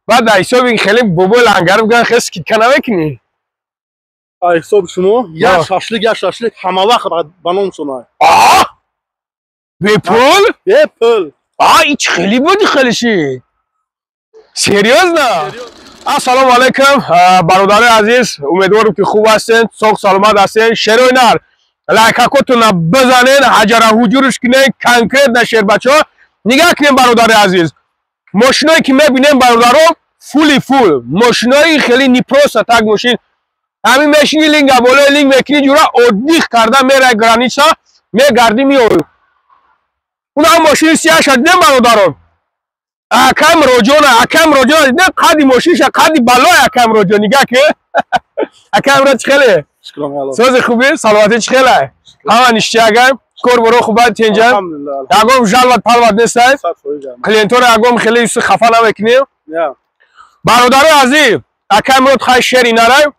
بعد حساب این خیلی بابا لنگر بگن خیلی سکیت کنه بکنی حساب شما یا شاشلیک همه وقت بانون شما به پول؟ به پول ایچ خیلی بودی خیلیشی سریوز نه؟ السلام علیکم برادر عزیز امیدوارم که خوب هستین سوق سلامت هستین شیر و نر لایکاتون بزنین حجر حجورش کنین کنکریت نشیر بچه ها نگاه کنین برادر عزیز ماشینایی که میبینین برادرم فول ماشینایی خیلی نیپروس تگ ماشین همین ماشینی لینگ بالا لینگ میکنی جورا اودیخ کرده میره گرانیچا میگردی میوی اون هم ماشین سیاه شد نه برادرم اکم روجونه نه قدی ماشینش قدی بالای اکم روجو نگاه که اکم رو چخله سوز خوبی سلامتی چخله همه نشتیگم کور برو خوبه تینجم اگم جلوت پلوت نیستن کلینتور اگم خیلی خفه نمیکنیم برادر عزیز اکم رو تخیل شیری نره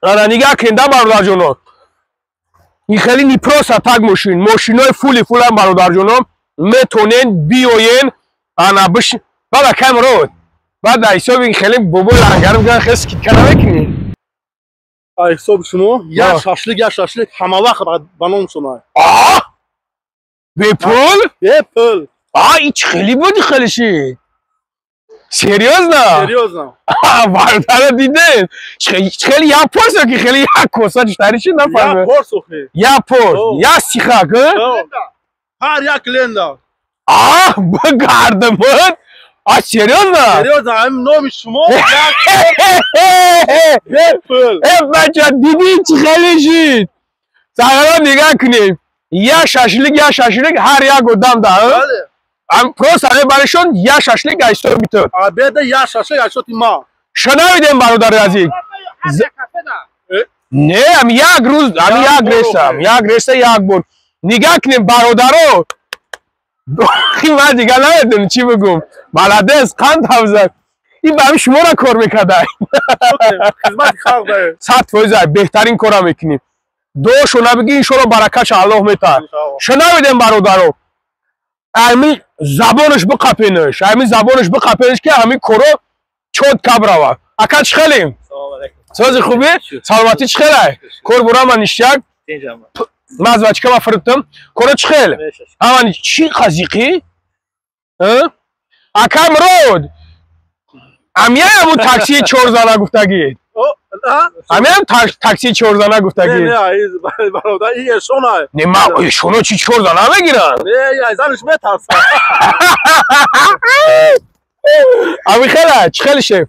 نگاه کنده برادر جونم این خیلی نیپروس تگ ماشینای فول هم برادر جونم میتونین بیوین انا بش بعد کم رو بعد حساب این خیلی بابا لنگر بگن خیلی سکیت کنه بکنی حساب شما یا شاشلیک همه وقت بانون شما به پول؟ به پول ایچ خیلی بودی خیلیشی سریوز نه؟ سریوز نه برادر دیدین خیلی یا پرسه که خیلی یا کوسا چطوریشی نفهمه یا پرسو خیلی یا پرس یا سیخه که هر یک لنده بگردمون سریوز نه؟ سریوز نه هم نام شما به پول بچه دیدین چی خیلی شید ساگران نگاه کنیم یا شاشلیک هر یک گدام داره پروس هره برشون یا شاشلیک ایستو بیتو بده یا شاشلیک ایستو ما شنویدیم برادر عزیز نه هم یک روز هم یک رسته یک بود نگاه کنیم برادرو من دیگه نمیدونم چی بگم بلدست قند حوزه این به همین شما را کار میکرده خدمت خلق داره 100% بهترین کار میکنیم دو شونه بگی انشالله برکتش الله میتن شنویدیم برادرو همین زبانش بقپینش که همین کرو چود کب روه اکا چخلیم سوز خوبی؟ سلامتی چخله؟ کور برا من نشتیگ من از بچه که من فرطم کرو چخل؟ همانی چی خزیقی؟ اکم رود همیه همون تاکسی 4 زنه گفتگی همیه هم تاکسی 4 زنه گفتگی نه برادر این ایشونه نه ما ایشونو چی 4 زنه بگیرن نه ایزانش میترسن امی خیلی چخلی شف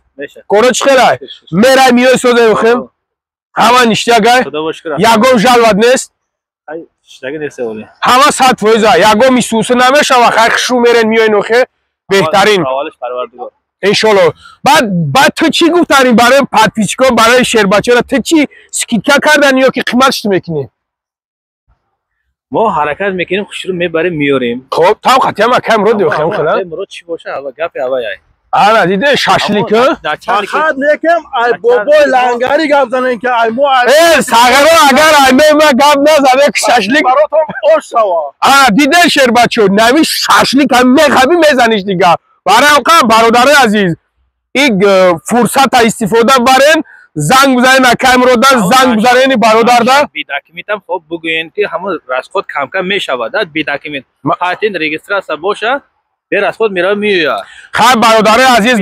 کرو چخلی میره میوی سوزه بخیم همه نشتیگه یکم جلوت نیست همه 100% یکم میسوسه نمیشه و خیخشو میرن میوی نوخه بهترین انشالله بعد تو چی گفتنی برای پتپیچکا برای شیربچه را تو چی سکیتکا کردن یا که قیمتش میکنی ما حرکت میکنیم خوشی رو میبریم میاریم خب تا خطی هم کم رو دیوخیم خیلی مرا چی باشه اول گپ اول یای آره دیده شاشلیک فقط نیکم ای بابای لنگری گپ زنن که ای مو ساگرو اگر ای ما گپ نزنه که شاشلیک براتون اوش شوا دیده شیربچه نمی شاشلیک هم میخوابی میزنیش دیگه برای اوقام برادر عزیز این فرصت استفاده برین زنگ بزنین اکم رو در زنگ بزنین برادر در بی داکیومنت خب بگوین که همون راست خود کم میشود بی داکیومنت خاطر رجیستر باشه به راست خود میره میاد خب برادر عزیز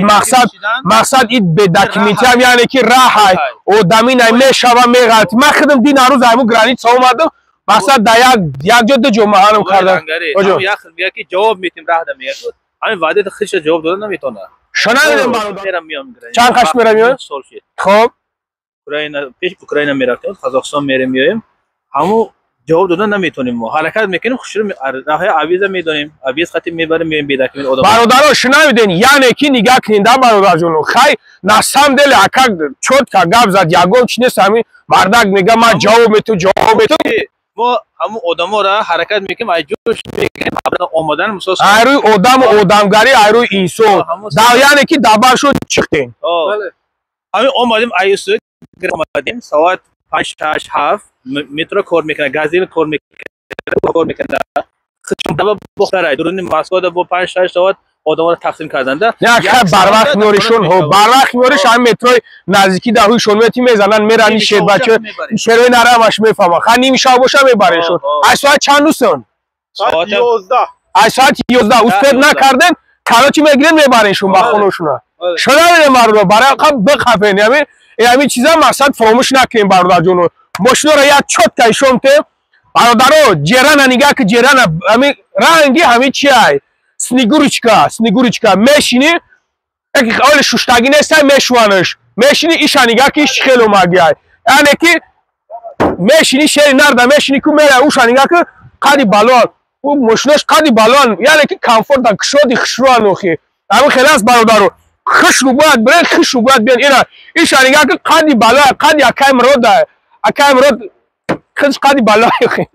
مقصد این بی داکیومنت هم یعنی که راه آدمی نمیشوه میغلطی من خودم دین روز همون گرانیت اومدم مقصد در یک جد جمعه هم کردم میگه که جواب میتیم راه ده میاد همین وعده خودش جواب دادن نمیتونه شنیدم برادر چند قش میرم میاد خب اوکراین میرفتیم قزاقستان میریم همو جواب دادن نمیتونیم ما حرکت میکنیم خوشی رو راه عویزه میدونیم عویز خطی میبریم میایم بیداکیم برادرها شنیدین یعنی کی نگاه کنین در برادر جون خی نسم دل اکا چوت کا گپ زد یگم چی نیست همین مردک میگه ما جواب میتو ما همو آدما را حرکت میکنیم ای جوش میکنیم اومدن مساس ایروی آدمگری ایروی ایسو یعنی کی دبر شد چختین همین اومدیم ایسو اومدیم ساعت 5 7 مترو کار میکنه گازین کار میکنه خودم دبا بخوره درون مسکو با 5 6 ساعت آدما رو تقسیم کردند. نه که بر وقت میوریشون ها بر وقت میوریش هم متروی نزدیکی دهویشون متی میزنن میرن شیر بچه شیروی نرمش میفهمه خا نیم شب باشه میبرنشون از ساعت چند دوستون ساعت 11 از ساعت 11 استاد نکردن کاراچی میگیرن میبرنشون با خونشون شده مردم برای بخفین یعنی چیزا مقصد فراموش نکنیم برادر جون ماشین رو یا چوت کایشون ته برادرو جیران نگاه که جیران همین رنگی همین چیه سنیگوریچکا میشینی یک اول شوشتگی نیست میشوانش میشینی ایش نگاه که ایش خیلی ماگیای یعنی که میشینی شهر نرده میشینی که میره اوش نگاه که قدی بالون او ماشینش قدی بالون یعنی که کامفورت دکشودی خشروانو خی همین خلاص برادرو خش رو باید برای خش رو باید بیان ایش نگاه که قدی بالون قدی اکایم رو ده اکایم رو خش قدی بالون خی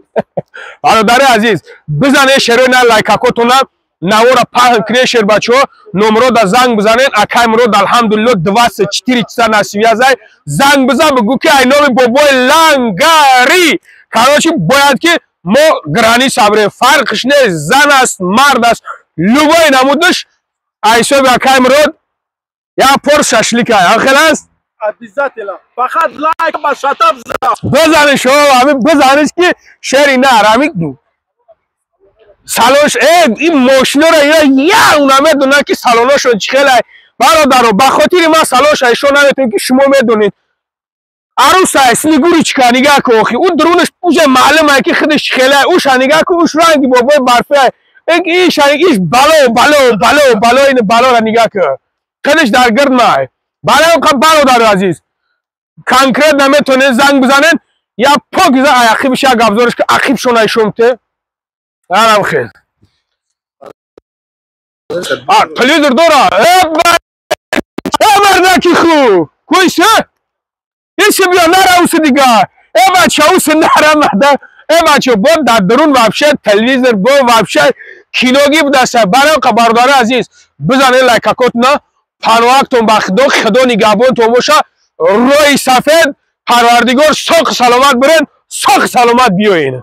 برادر عزیز بزنه شروع نه لایک کوتونا نورا پاهن کریشر بچو نمرو دا زنگ بزنین اکایم رو دا الحمدلله 24 چیزا نسیویا زای زنگ بزن بگو که ای نومی بابای لنگاری کاراشی باید که ما گرانی صبره فرقش نه زن است مرد است لوبای نمودش ایسو به اکایم رو یا پر ششلیک های آخر است عزیزت الا فقط لایک با شتاب بزنش همین بزنش که شری نه همین سالونش این ماشینا رو یا اونا میدونن که سالوناشون چخیله برادرو بخاطر ما سالونش ایشون نمیتونین که شما میدونید عروس است نگوریچکا نگاه کوخی اون درونش پوجه معلومه که خودش خیله اوش نگاه کو اوش رنگی بابای برفه ایش بالو این بالو را نگاه که خودش در گرد مای برادر عزیز کانکریت نمیتونه زنگ بزنن یا پاک زن عقیبش یا گابزارش که عقیب شون ایشون ته آرام خیل تلویزیون دورا مردکی خوب کویسه ایسی بیا نره اوس دیگه بچه اوس نره مده بچه بود در درون وابشه تلویزیون بود وابشه کینوگی بودسته برای قباردار عزیز بزنه لایکاکوت نه پانواکتون بخدو خدو نگابون تو باشه روی سفید پروردگار ساق سلامت برن ساق سلامت بیاین